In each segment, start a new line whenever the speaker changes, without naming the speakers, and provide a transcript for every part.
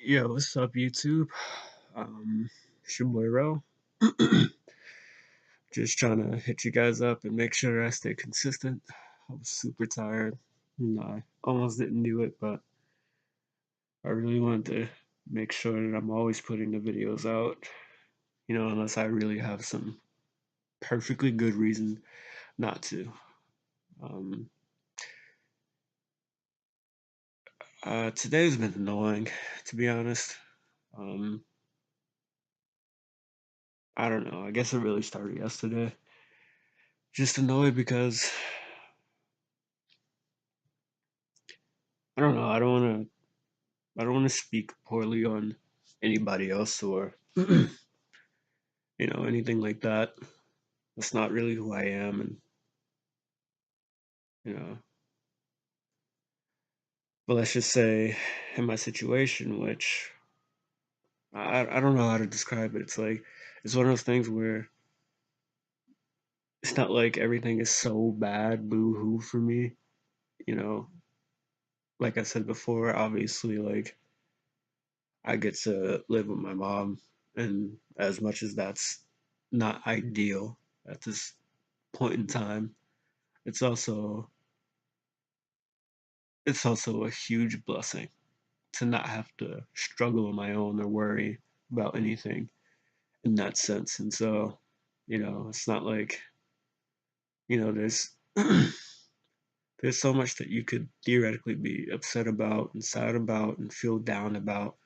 Yo, what's up, YouTube? It's your boy Ro. Just trying to hit you guys up and make sure I stay consistent. I was super tired. And I almost didn't do it, but I really wanted to make sure that I'm always putting the videos out, unless I really have some perfectly good reason not to. Um, Today's been annoying, to be honest. Um, I don't know. I guess it really started yesterday. Just annoyed because I don't know. I don't want to speak poorly on anybody else or anything like that. That's not really who I am, and you know. But let's just say, in my situation, which I don't know how to describe it. It's like it's one of those things where it's not like everything is so bad, boo hoo for me. You know, like I said before, obviously, like I get to live with my mom, and as much as that's not ideal at this point in time, it's also it's also a huge blessing to not have to struggle on my own or worry about anything in that sense. And so, it's not like, there's there's so much that you could theoretically be upset about and sad about and feel down about.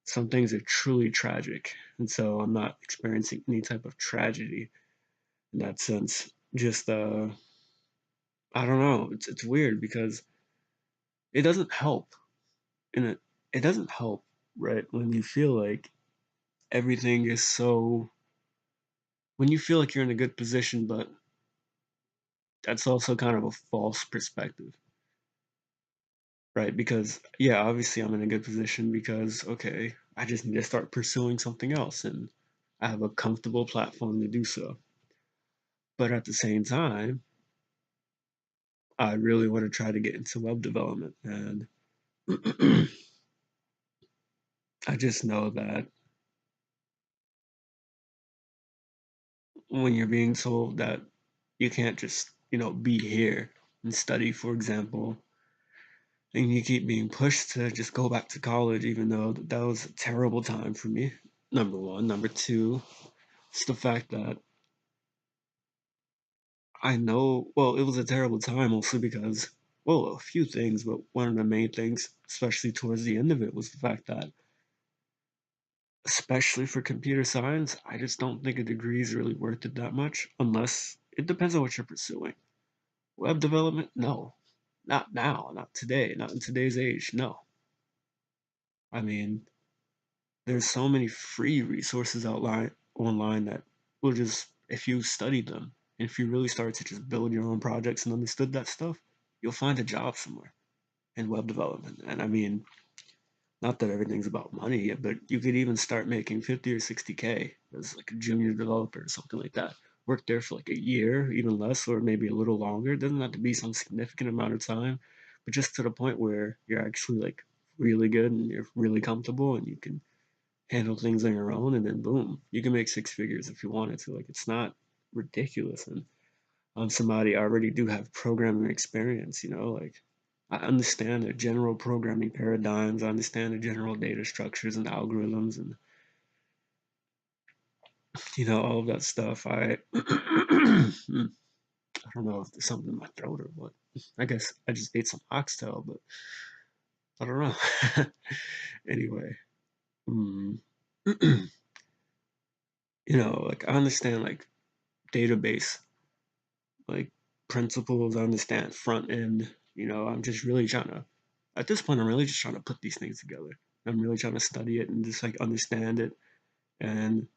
Some things are truly tragic. And so I'm not experiencing any type of tragedy in that sense. Just I don't know. It's weird because it doesn't help. And it doesn't help, right? Everything is so when you feel like you're in a good position, but that's also kind of a false perspective, right? Because, yeah, obviously I'm in a good position because, okay, I just need to start pursuing something else and I have a comfortable platform to do so. But at the same time, I really want to try to get into web development. And I just know that when you're being told that you can't just, be here and study, for example, and you keep being pushed to just go back to college, even though that was a terrible time for me. Number one. Number two, it's the fact that I know, well, it was a terrible time mostly because, well, a few things, but one of the main things, especially towards the end of it, was the fact that, especially for computer science, I just don't think a degree is really worth it that much, unless it depends on what you're pursuing. Web development? No. Not now, not today, not in today's age, no. I mean, there's so many free resources online that will just, if you study them, if you really start to just build your own projects and understood that stuff, you'll find a job somewhere in web development. And I mean, not that everything's about money yet, but you could even start making 50 or 60K as like a junior developer or something like that. Work there for like a year, even less, or maybe a little longer. It doesn't have to be some significant amount of time, but just to the point where you're actually like really good and you're really comfortable and you can handle things on your own, and then boom, you can make six figures if you wanted to. Like it's not ridiculous, and I'm somebody I already do have programming experience. Like I understand the general programming paradigms, I understand the general data structures and algorithms, and all of that stuff. I don't know if there's something in my throat or what. I guess I just ate some oxtail, but I don't know. Anyway, mm, like I understand like database like principles. I understand front end. I'm just really trying to, at this point, I'm really just trying to put these things together. I'm really trying to study it and just like understand it and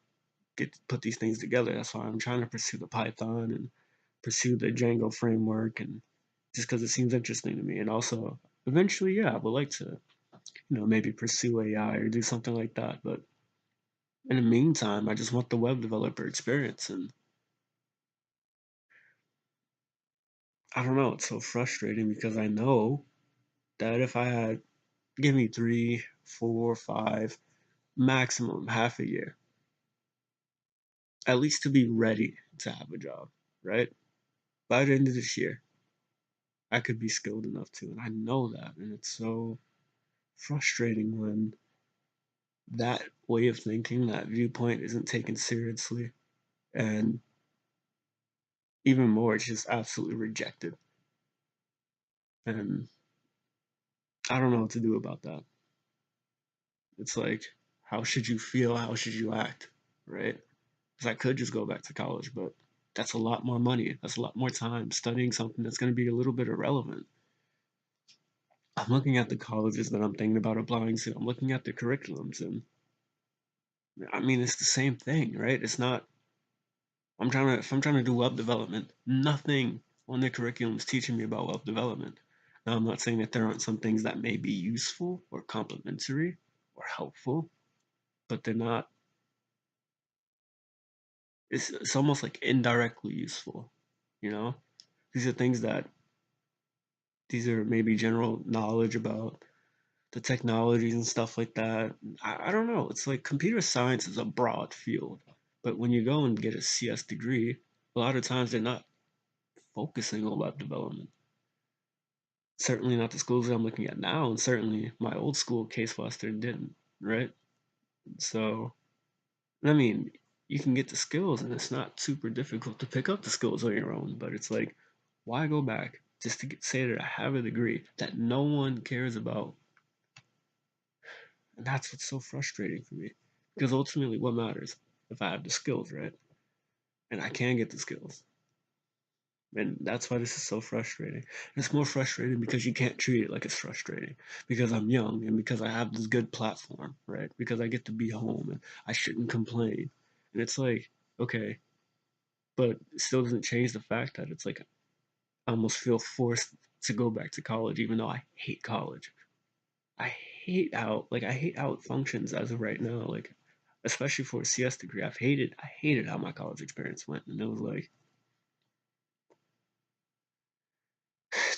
put these things together. That's why I'm trying to pursue the Python and pursue the Django framework, and just because it seems interesting to me. And also, eventually, yeah, I would like to, maybe pursue AI or do something like that. But in the meantime, I just want the web developer experience. And I don't know, it's so frustrating because I know that if I had give me 3, 4, 5, maximum half a year, at least to be ready to have a job, right? By the end of this year, I could be skilled enough to, and I know that, and it's so frustrating when that way of thinking, that viewpoint isn't taken seriously, and even more, it's just absolutely rejected. And I don't know what to do about that. It's like, how should you feel? How should you act? Right? Because I could just go back to college, but that's a lot more money. That's a lot more time studying something that's going to be a little bit irrelevant. I'm looking at the colleges that I'm thinking about applying to. I'm looking at the curriculums, and I mean, it's the same thing, right? It's not. If I'm trying to do web development, nothing on the curriculum is teaching me about web development. Now, I'm not saying that there aren't some things that may be useful or complementary or helpful, but they're not. It's almost like indirectly useful, you know? These are things that these are maybe general knowledge about the technologies and stuff like that. I don't know. It's like computer science is a broad field, but when you go and get a CS degree, a lot of times they're not focusing on web development. Certainly not the schools that I'm looking at now, and certainly my old school, Case Western, didn't, right? So, I mean, you can get the skills, and it's not super difficult to pick up the skills on your own, but it's like, why go back just to say that I have a degree that no one cares about? And that's what's so frustrating for me. Because ultimately, what matters if I have the skills, right? And I can get the skills. And that's why this is so frustrating. It's more frustrating because you can't treat it like it's frustrating. Because I'm young and because I have this good platform, right? Because I get to be home and I shouldn't complain. And it's like, okay, but it still doesn't change the fact that it's like I almost feel forced to go back to college, even though I hate college. I I hate how it functions as of right now. Like, especially for a CS degree, I hated how my college experience went, and it was like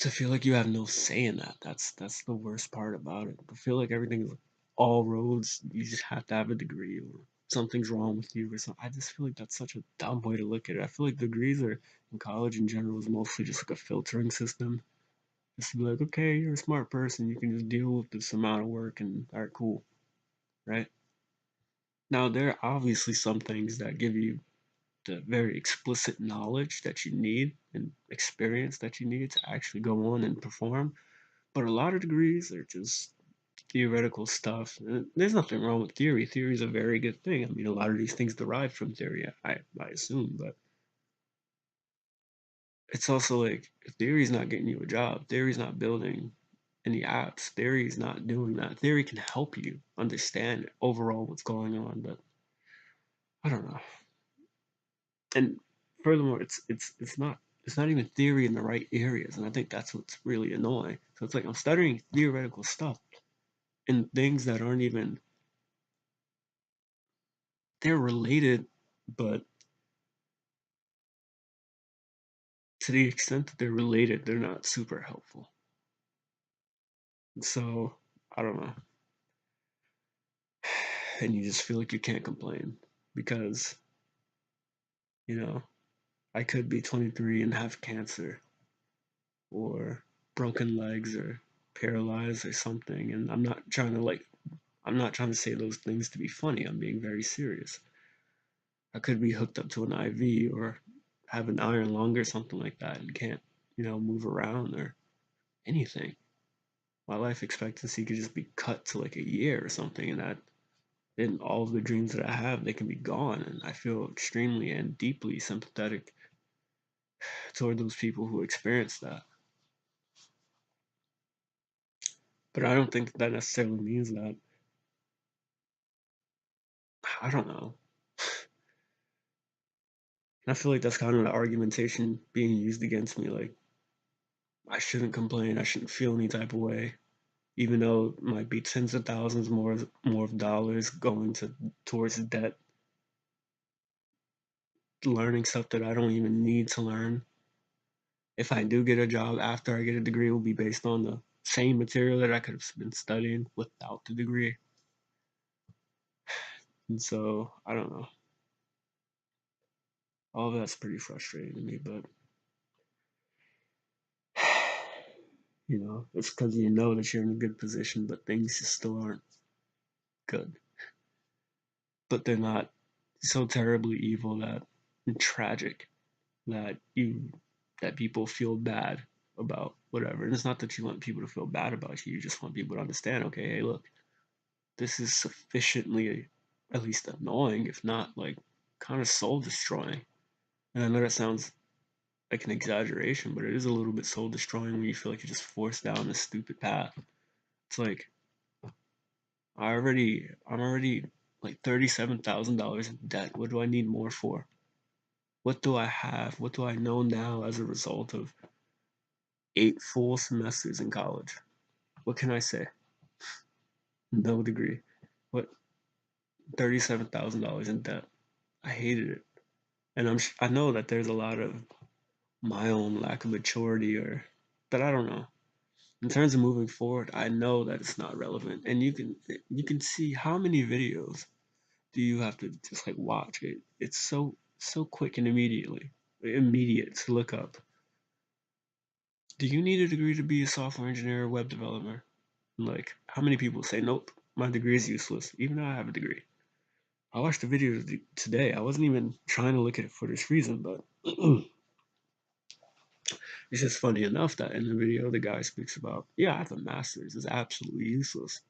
to feel like you have no say in that. That's the worst part about it. To feel like everything is all roads. You just have to have a degree, or something's wrong with you, or something. I just feel like that's such a dumb way to look at it. I feel like degrees are in college in general is mostly just like a filtering system. Just to be like, okay, you're a smart person, you can just deal with this amount of work, and all right, cool, right? Now there are obviously some things that give you the very explicit knowledge that you need and experience that you need to actually go on and perform. But a lot of degrees are just theoretical stuff. And there's nothing wrong with theory. Theory is a very good thing. I mean, a lot of these things derive from theory, I assume. But it's also like theory is not getting you a job. Theory is not building any apps. Theory is not doing that. Theory can help you understand overall what's going on, but I don't know. And furthermore, it's not even theory in the right areas, and I think that's what's really annoying. So it's like I'm studying theoretical stuff and things that aren't even they're related, but to the extent that they're related, they're not super helpful. And so I don't know, and you just feel like you can't complain because you know I could be 23 and have cancer or broken legs or paralyzed or something, and I'm not trying to say those things to be funny. I'm being very serious. I could be hooked up to an IV or have an iron lung or something like that and can't, move around or anything. My life expectancy could just be cut to like a year or something, and that then all of the dreams that I have, they can be gone. And I feel extremely and deeply sympathetic toward those people who experience that. But I don't think that necessarily means that. I don't know. I feel like that's kind of the argumentation being used against me. Like, I shouldn't complain. I shouldn't feel any type of way, even though it might be tens of thousands more of dollars going to towards debt, learning stuff that I don't even need to learn. If I do get a job after I get a degree, it will be based on the same material that I could have been studying without the degree. And so I don't know. All of that's pretty frustrating to me, but it's because you know that you're in a good position, but things just still aren't good. But they're not so terribly evil that and tragic that people feel bad about whatever. And it's not that you want people to feel bad about you. You just want people to understand, okay, hey, look, this is sufficiently at least annoying, if not like kind of soul destroying. And I know that sounds like an exaggeration, but it is a little bit soul destroying when you feel like you're just forced down this stupid path. It's like I'm already like $37,000 in debt. What do I need more for? What do I have? What do I know now as a result of 8 full semesters in college? What can I say? No degree. What? $37,000 in debt. I hated it, and I know that there's a lot of my own lack of maturity, or but I don't know. In terms of moving forward, I know that it's not relevant, and you can see how many videos do you have to just like watch it. It's so quick and immediate to look up. Do you need a degree to be a software engineer or web developer? Like, how many people say, nope, my degree is useless, even though I have a degree? I watched the video today. I wasn't even trying to look at it for this reason, but it's just funny enough that in the video, the guy speaks about, yeah, I have a master's. It's absolutely useless.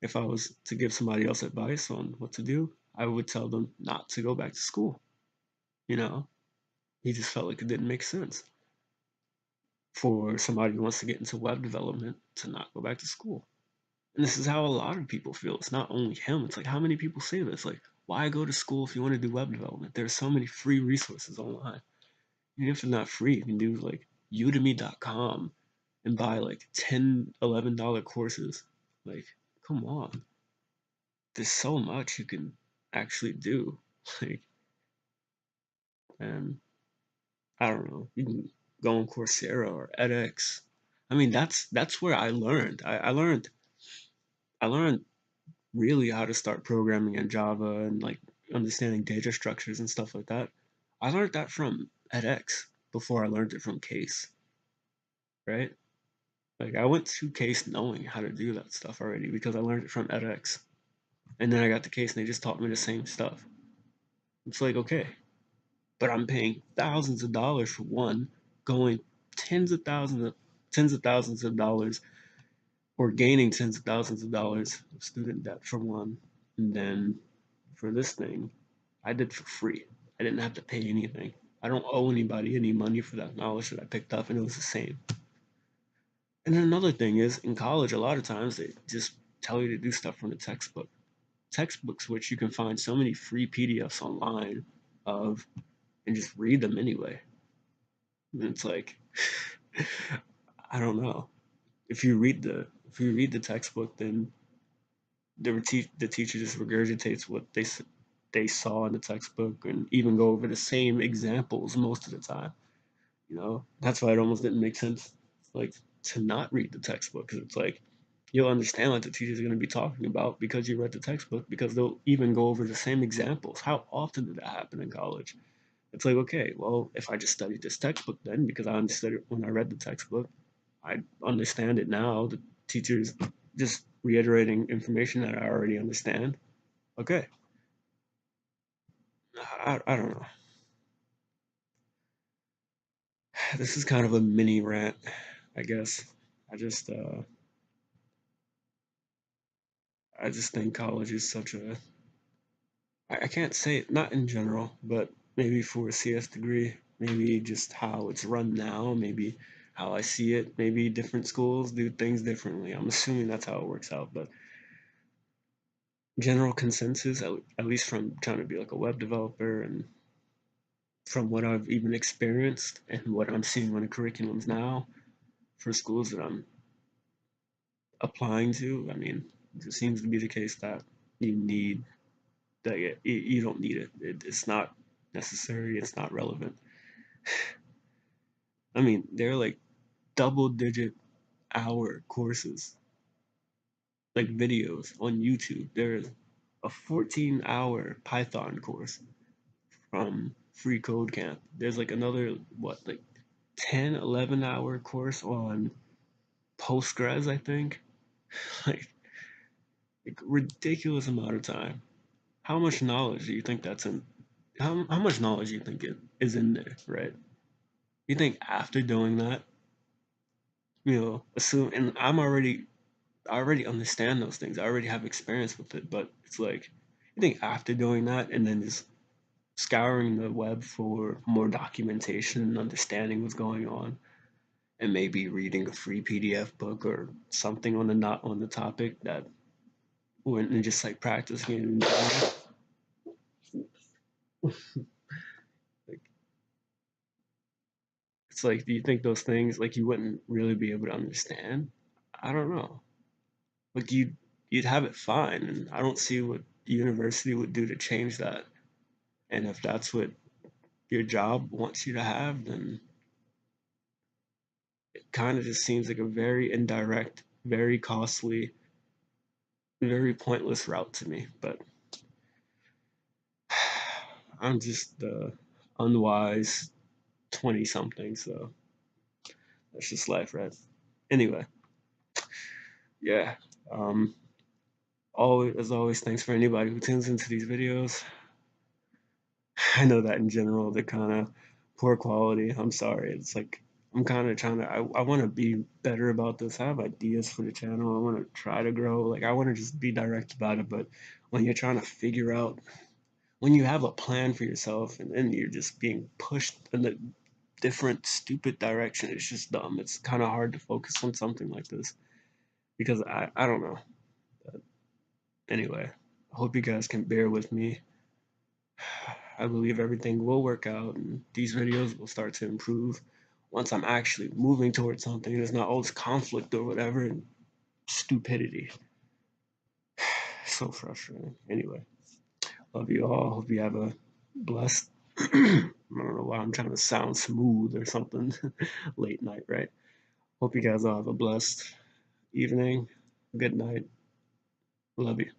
If I was to give somebody else advice on what to do, I would tell them not to go back to school. You know, he just felt like it didn't make sense for somebody who wants to get into web development to not go back to school. And this is how a lot of people feel. It's not only him. It's like, how many people say this? Like, why go to school if you want to do web development? There's so many free resources online. Even if they're not free, you can do like udemy.com and buy like $10, $11 courses. Like, come on. There's so much you can actually do. Like, and I don't know. You can go on Coursera or edX. I mean, that's where I learned. I learned really how to start programming in Java and like understanding data structures and stuff like that. I learned that from edX before I learned it from Case, right? Like I went to Case knowing how to do that stuff already because I learned it from edX. And then I got to Case and they just taught me the same stuff. It's like, okay, but I'm paying thousands of dollars for one, going tens of thousands of dollars, or gaining tens of thousands of dollars of student debt for one, and then for this thing, I did for free. I didn't have to pay anything. I don't owe anybody any money for that knowledge that I picked up, and it was the same. And then another thing is, in college, a lot of times they just tell you to do stuff from the textbook. Textbooks, which you can find so many free PDFs online of, and just read them anyway. And it's like, I don't know. If you read the textbook, then the teacher just regurgitates what they saw in the textbook and even go over the same examples most of the time. That's why it almost didn't make sense, like, to not read the textbook, because it's like you'll understand what the teacher's going to be talking about because you read the textbook, because they'll even go over the same examples. How often did that happen in college? It's like, okay, well, if I just studied this textbook then, because I understood it when I read the textbook, I understand it now. The teacher's just reiterating information that I already understand. Okay, I don't know. This is kind of a mini rant, I guess. I just uh, I just think college is such a. I can't say it, not in general, but maybe for a CS degree, maybe just how it's run now, maybe how I see it, maybe different schools do things differently. I'm assuming that's how it works out, but general consensus, at least from trying to be like a web developer and from what I've even experienced and what I'm seeing on the curriculums now for schools that I'm applying to, I mean, it seems to be the case that you need that you don't need it's not necessary. It's not relevant. I mean, they're like double-digit hour courses, like videos on YouTube. There's a 14-hour Python course from Free Code Camp. There's like another, what, like 10, 11-hour course on Postgres, I think. Like, ridiculous amount of time. How much knowledge do you think that's in? How much knowledge do you think it is in there, right? You think after doing that, assume, and I already understand those things. I already have experience with it, but it's like, you think after doing that and then just scouring the web for more documentation and understanding what's going on, and maybe reading a free PDF book or something on the not on the topic that went and just like practicing it in general. Like, it's like, do you think those things like you wouldn't really be able to understand? I don't know. Like you'd have it fine, and I don't see what the university would do to change that. And if that's what your job wants you to have, then it kind of just seems like a very indirect, very costly, very pointless route to me. But I'm just the unwise 20 something, so that's just life, right? Anyway, yeah. Um, always, as always, thanks for anybody who tunes into these videos. I know that in general, they're kind of poor quality. I'm sorry. It's like, I'm kind of trying to, I want to be better about this. I have ideas for the channel. I want to try to grow. Like, I want to just be direct about it. But when you're trying to figure out, when you have a plan for yourself and then you're just being pushed in a different, stupid direction, it's just dumb. It's kind of hard to focus on something like this because I don't know. But anyway, I hope you guys can bear with me. I believe everything will work out and these videos will start to improve once I'm actually moving towards something. There's not all this conflict or whatever and stupidity. So frustrating. Anyway, love you all. Hope you have a blessed. I don't know why I'm trying to sound smooth or something. Late night, right? Hope you guys all have a blessed evening. Good night. Love you.